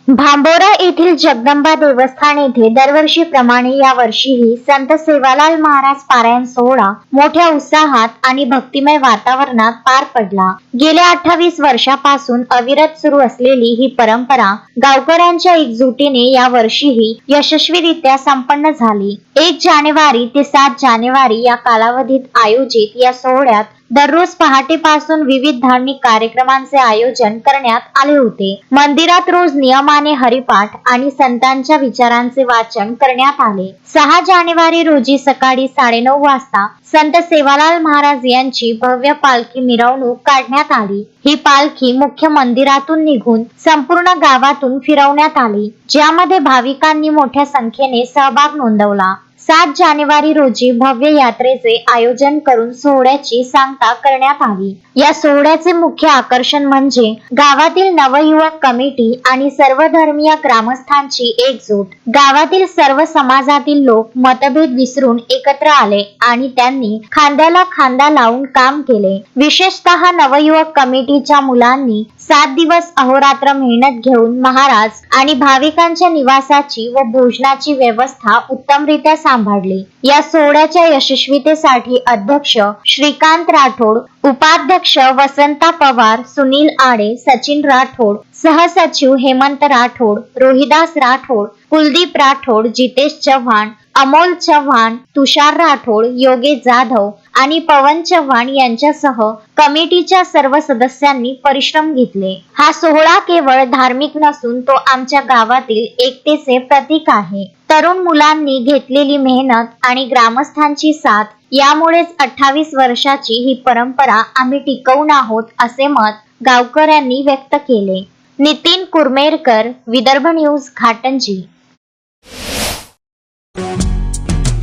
भांबोरा येथील जगदंबा देवस्थान येथे दरवर्षीप्रमाणे या वर्षीही संत सेवालाल महाराज पारायण सोहळा मोठ्या उत्साहात आणि भक्तिमय वातावरणात पार पडला। गेल्या 28 वर्षापासून अविरत सुरू असलेली ही परंपरा गावकऱ्यांच्या एकजुटीने या वर्षीही यशस्वीरित्या संपन्न झाली। 1 जानेवारी ते 7 जानेवारी या कालावधीत आयोजित या सोहळ्यात दररोज पहाटेपासून विविध धार्मिक कार्यक्रमांचे आयोजन करण्यात आले होते। मंदिरात रोज नियमाने हरिपाठ आणि संतांच्या विचारांचे वाचन करण्यात आले। 6 जानेवारी रोजी सकाळी 9:30 वाजता संत सेवालाल महाराज यांची भव्य पालखी मिरवणूक काढण्यात आली। ही पालखी मुख्य मंदिरातून निघून संपूर्ण गावातून फिरवण्यात आली, ज्यामध्ये भाविकांनी मोठ्या संख्येने सहभाग नोंदवला। 7 जानेवारी रोजी भव्य यात्रेचे आयोजन करून सोहळ्याची सांगता करण्यात आली। या सोहळ्याचे मुख्य आकर्षण म्हणजे गावातील नवयुवक कमिटी आणि सर्वधर्मीय ग्रामस्थांची एकजूट। गावातील सर्व समाजातील लोक मतभेद विसरून एकत्र आले आणि त्यांनी खांद्याला खांदा लावून काम केले। विशेषतः नवयुवक कमिटीच्या मुलांनी 7 दिवस अहोरात्र मेहनत घेऊन महाराज आणि भाविकांच्या निवासाची व भोजनाची व्यवस्था उत्तमरित्या सांभाळली। या सोहळ्याच्या यशस्वीतेसाठी अध्यक्ष श्रीकांत राठोड, उपाध्यक्ष वसंता पवार, सुनील आडे, सचिन राठोड, सहसचिव हेमंत राठोड, रोहिदास राठोड, कुलदीप राठोड, जितेश चव्हाण, अमोल चव्हाण, तुषार राठोड, योगेश जाधव आणि पवन चव्हाण यांच्यासह कमिटीच्या सर्व सदस्यांनी परिश्रम घेतले। हा सोहळा केवळ धार्मिक नसून तो आमच्या गावातील एकतेचे प्रतीक आहे। तरुण मुलांनी घेतलेली मेहनत आणि ग्रामस्थांची साथ यामुळेच 28 वर्षाची ही परंपरा आम्ही टिकवून आहोत, असे मत गावकऱ्यांनी व्यक्त केले। नितीन कुरमेरकर, विदर्भ न्यूज, घाटंजी।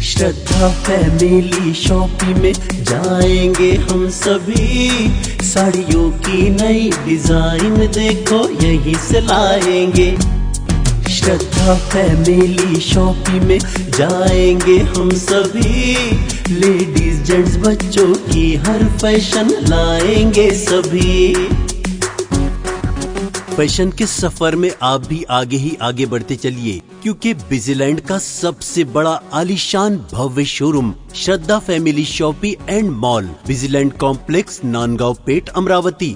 श्रद्धा फैमिली शॉपिंग में जाएंगे हम सभी, साड़ियों की नई डिजाइन देखो यहीं से लाएंगे। श्रद्धा फैमिली शॉपिंग में जाएंगे हम सभी, लेडीज जेंट्स बच्चों की हर फैशन लाएंगे सभी। फैशन के सफर में आप भी आगे ही आगे बढ़ते चलिए, क्योंकि बिजीलैंड का सबसे बड़ा आलीशान भव्य showroom Shraddha family shopping and mall, Bijiland complex, Nandgaon Peth, Amravati.